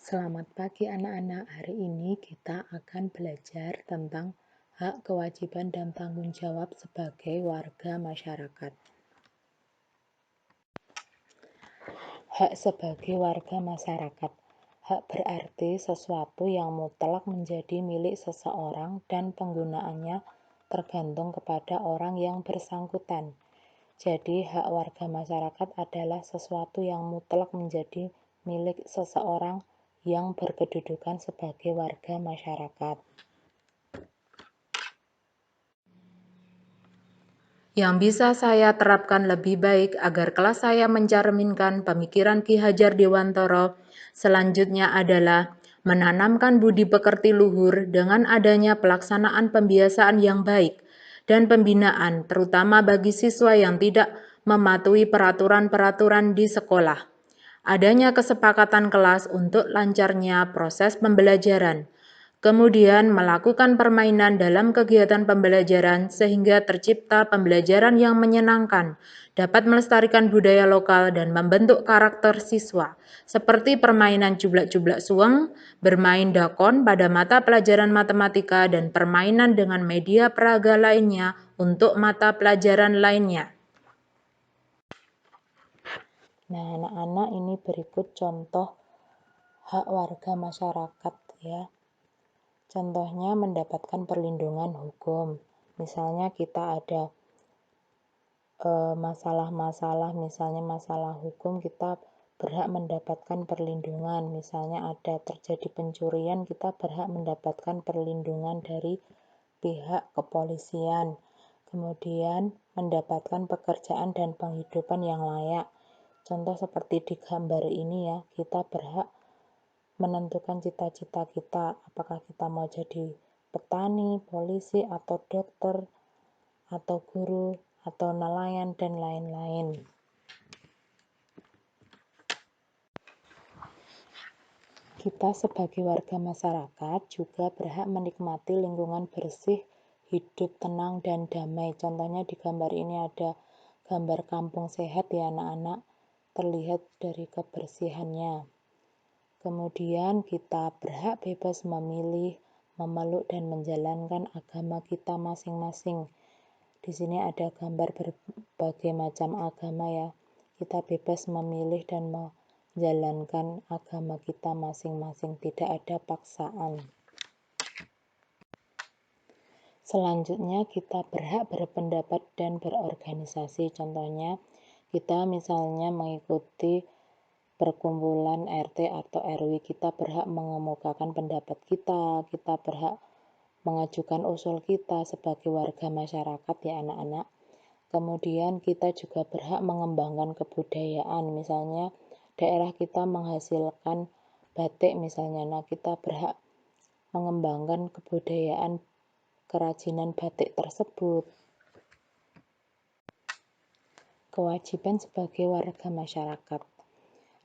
Selamat pagi anak-anak, hari ini kita akan belajar tentang hak, kewajiban, dan tanggung jawab sebagai warga masyarakat. Hak sebagai warga masyarakat. Hak berarti sesuatu yang mutlak menjadi milik seseorang dan penggunaannya tergantung kepada orang yang bersangkutan. Jadi, hak warga masyarakat adalah sesuatu yang mutlak menjadi milik seseorang yang berkedudukan sebagai warga masyarakat. Yang bisa saya terapkan lebih baik agar kelas saya mencerminkan pemikiran Ki Hajar Dewantara selanjutnya adalah menanamkan budi pekerti luhur dengan adanya pelaksanaan pembiasaan yang baik dan pembinaan, terutama bagi siswa yang tidak mematuhi peraturan-peraturan di sekolah. Adanya kesepakatan kelas untuk lancarnya proses pembelajaran. Kemudian melakukan permainan dalam kegiatan pembelajaran sehingga tercipta pembelajaran yang menyenangkan, dapat melestarikan budaya lokal dan membentuk karakter siswa, seperti permainan jublak-jublak suweng, bermain dakon pada mata pelajaran matematika, dan permainan dengan media peraga lainnya untuk mata pelajaran lainnya. Nah, anak-anak, ini berikut contoh hak warga masyarakat ya. Contohnya mendapatkan perlindungan hukum. Misalnya kita ada masalah-masalah, misalnya masalah hukum, kita berhak mendapatkan perlindungan. Misalnya ada terjadi pencurian, kita berhak mendapatkan perlindungan dari pihak kepolisian. Kemudian mendapatkan pekerjaan dan penghidupan yang layak. Contoh seperti di gambar ini ya, kita berhak menentukan cita-cita kita, apakah kita mau jadi petani, polisi, atau dokter, atau guru, atau nelayan, dan lain-lain. Kita sebagai warga masyarakat juga berhak menikmati lingkungan bersih, hidup tenang, dan damai. Contohnya di gambar ini ada gambar kampung sehat ya anak-anak, terlihat dari kebersihannya. Kemudian kita berhak bebas memilih, memeluk, dan menjalankan agama kita masing-masing. Di sini ada gambar berbagai macam agama ya. Kita bebas memilih dan menjalankan agama kita masing-masing, tidak ada paksaan. Selanjutnya kita berhak berpendapat dan berorganisasi. Contohnya kita misalnya mengikuti perkumpulan RT atau RW, kita berhak mengemukakan pendapat kita berhak mengajukan usul kita sebagai warga masyarakat ya anak-anak. Kemudian kita juga berhak mengembangkan kebudayaan, misalnya daerah kita menghasilkan batik misalnya, nah kita berhak mengembangkan kebudayaan kerajinan batik tersebut. Kewajiban sebagai warga masyarakat.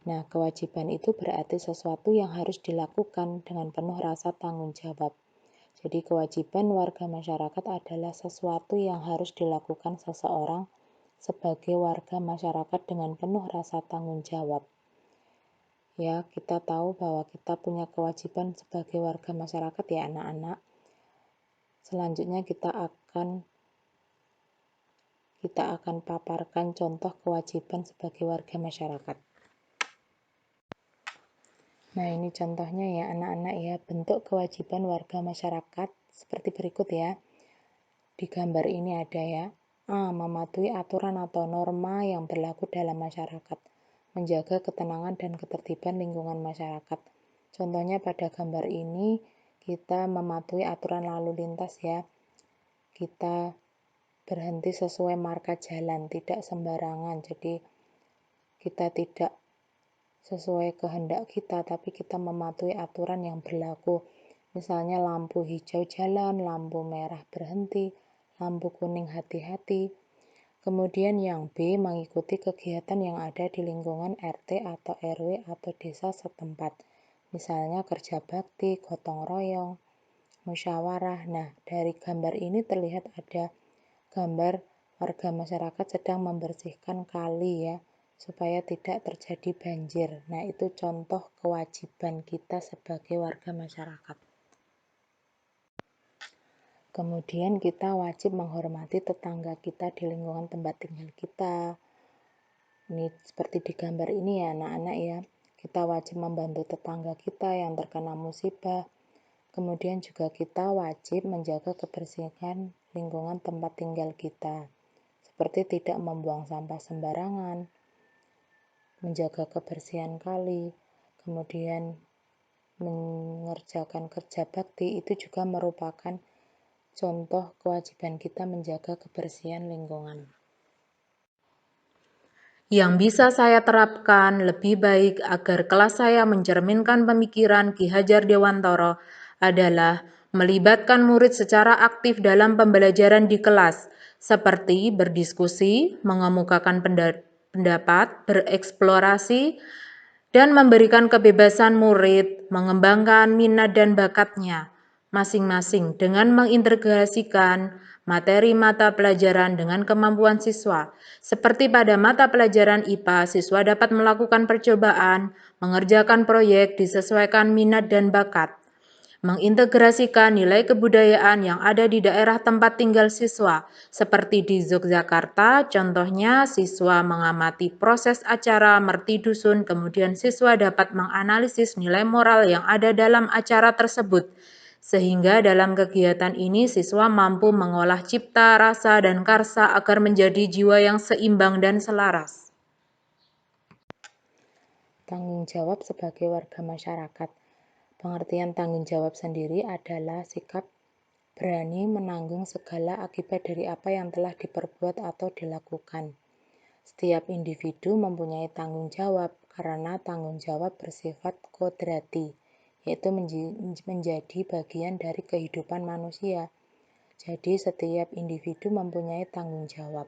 Nah, kewajiban itu berarti sesuatu yang harus dilakukan dengan penuh rasa tanggung jawab. Jadi, kewajiban warga masyarakat adalah sesuatu yang harus dilakukan seseorang sebagai warga masyarakat dengan penuh rasa tanggung jawab. Ya, kita tahu bahwa kita punya kewajiban sebagai warga masyarakat ya anak-anak. Selanjutnya kita akan paparkan contoh kewajiban sebagai warga masyarakat. Nah, ini contohnya ya anak-anak ya, bentuk kewajiban warga masyarakat seperti berikut ya. Di gambar ini ada ya, A. Mematuhi aturan atau norma yang berlaku dalam masyarakat, menjaga ketenangan dan ketertiban lingkungan masyarakat. Contohnya pada gambar ini, kita mematuhi aturan lalu lintas ya. Kita berhenti sesuai marka jalan, tidak sembarangan. Jadi, kita tidak sesuai kehendak kita, tapi kita mematuhi aturan yang berlaku. Misalnya lampu hijau jalan, lampu merah berhenti, lampu kuning hati-hati. Kemudian yang B, mengikuti kegiatan yang ada di lingkungan RT atau RW atau desa setempat. Misalnya kerja bakti, gotong royong, musyawarah. Nah, dari gambar ini terlihat ada gambar warga masyarakat sedang membersihkan kali ya. supaya tidak terjadi banjir. Nah, itu contoh kewajiban kita sebagai warga masyarakat. Kemudian kita wajib menghormati tetangga kita di lingkungan tempat tinggal kita. Ini seperti di gambar ini ya anak-anak ya. Kita wajib membantu tetangga kita yang terkena musibah. Kemudian juga kita wajib menjaga kebersihan lingkungan tempat tinggal kita. Seperti tidak membuang sampah sembarangan, menjaga kebersihan kali, kemudian mengerjakan kerja bakti, itu juga merupakan contoh kewajiban kita menjaga kebersihan lingkungan. Yang bisa saya terapkan lebih baik agar kelas saya mencerminkan pemikiran Ki Hajar Dewantara adalah melibatkan murid secara aktif dalam pembelajaran di kelas, seperti berdiskusi, mengemukakan pendapat, bereksplorasi, dan memberikan kebebasan murid mengembangkan minat dan bakatnya masing-masing dengan mengintegrasikan materi mata pelajaran dengan kemampuan siswa. Seperti pada mata pelajaran IPA, siswa dapat melakukan percobaan, mengerjakan proyek disesuaikan minat dan bakat, mengintegrasikan nilai kebudayaan yang ada di daerah tempat tinggal siswa. Seperti di Yogyakarta, contohnya siswa mengamati proses acara merti dusun, kemudian siswa dapat menganalisis nilai moral yang ada dalam acara tersebut. Sehingga dalam kegiatan ini siswa mampu mengolah cipta, rasa, dan karsa agar menjadi jiwa yang seimbang dan selaras. Tanggung jawab sebagai warga masyarakat. Pengertian tanggung jawab sendiri adalah sikap berani menanggung segala akibat dari apa yang telah diperbuat atau dilakukan. Setiap individu mempunyai tanggung jawab karena tanggung jawab bersifat kodrati, yaitu menjadi bagian dari kehidupan manusia. Jadi setiap individu mempunyai tanggung jawab.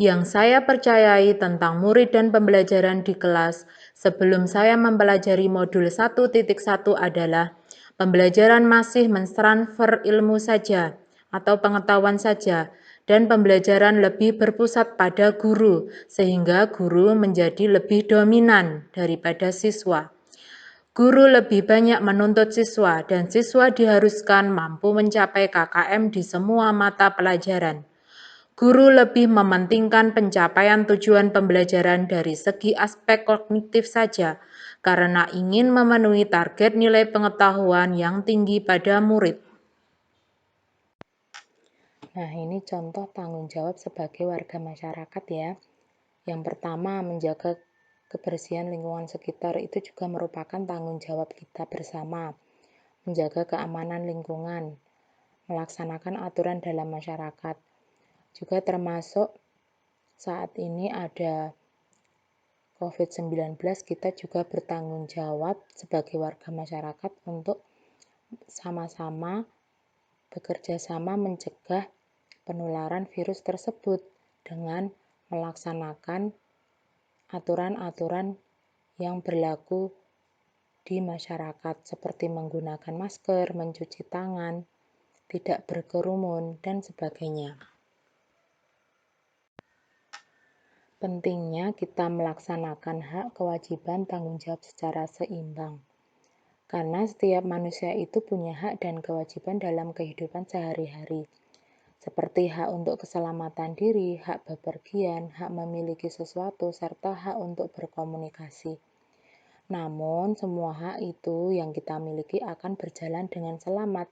Yang saya percayai tentang murid dan pembelajaran di kelas sebelum saya mempelajari modul 1.1 adalah pembelajaran masih mentransfer ilmu saja atau pengetahuan saja, dan pembelajaran lebih berpusat pada guru, sehingga guru menjadi lebih dominan daripada siswa. Guru lebih banyak menuntut siswa, dan siswa diharuskan mampu mencapai KKM di semua mata pelajaran. Guru lebih mementingkan pencapaian tujuan pembelajaran dari segi aspek kognitif saja, karena ingin memenuhi target nilai pengetahuan yang tinggi pada murid. Nah, ini contoh tanggung jawab sebagai warga masyarakat ya. Yang pertama, menjaga kebersihan lingkungan sekitar itu juga merupakan tanggung jawab kita bersama. Menjaga keamanan lingkungan, melaksanakan aturan dalam masyarakat. Juga termasuk saat ini ada COVID-19, kita juga bertanggung jawab sebagai warga masyarakat untuk sama-sama bekerja sama mencegah penularan virus tersebut dengan melaksanakan aturan-aturan yang berlaku di masyarakat seperti menggunakan masker, mencuci tangan, tidak berkerumun, dan sebagainya. Pentingnya kita melaksanakan hak, kewajiban, tanggung jawab secara seimbang. Karena setiap manusia itu punya hak dan kewajiban dalam kehidupan sehari-hari. Seperti hak untuk keselamatan diri, hak bepergian, hak memiliki sesuatu, serta hak untuk berkomunikasi. Namun, semua hak itu yang kita miliki akan berjalan dengan selamat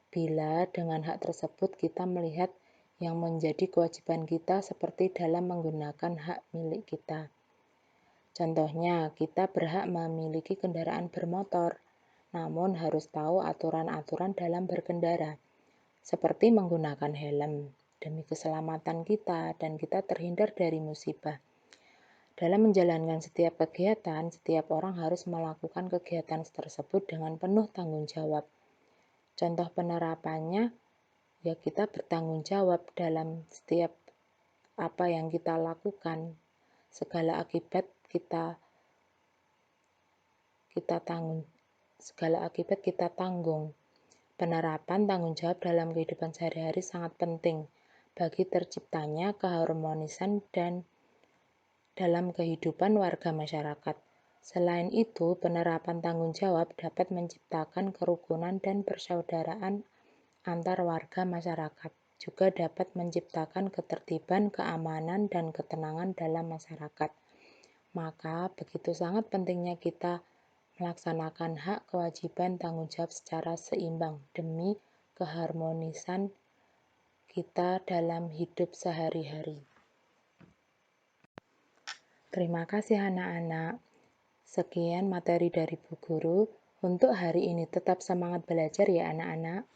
bila dengan hak tersebut kita melihat yang menjadi kewajiban kita seperti dalam menggunakan hak milik kita. Contohnya, kita berhak memiliki kendaraan bermotor, namun harus tahu aturan-aturan dalam berkendara, seperti menggunakan helm demi keselamatan kita dan kita terhindar dari musibah. Dalam menjalankan setiap kegiatan, setiap orang harus melakukan kegiatan tersebut dengan penuh tanggung jawab. Contoh penerapannya, ya kita bertanggung jawab dalam setiap apa yang kita lakukan, segala akibat kita tanggung. Penerapan tanggung jawab dalam kehidupan sehari-hari sangat penting. bagi terciptanya keharmonisan dan dalam kehidupan warga masyarakat. Selain itu, penerapan tanggung jawab dapat menciptakan kerukunan dan persaudaraan antar warga masyarakat. Juga dapat menciptakan ketertiban, keamanan, dan ketenangan dalam masyarakat. Maka, begitu sangat pentingnya kita melaksanakan hak, kewajiban, tanggung jawab secara seimbang demi keharmonisan kita dalam hidup sehari-hari. Terima kasih anak-anak. Sekian materi dari Bu Guru. Untuk hari ini tetap semangat belajar ya anak-anak.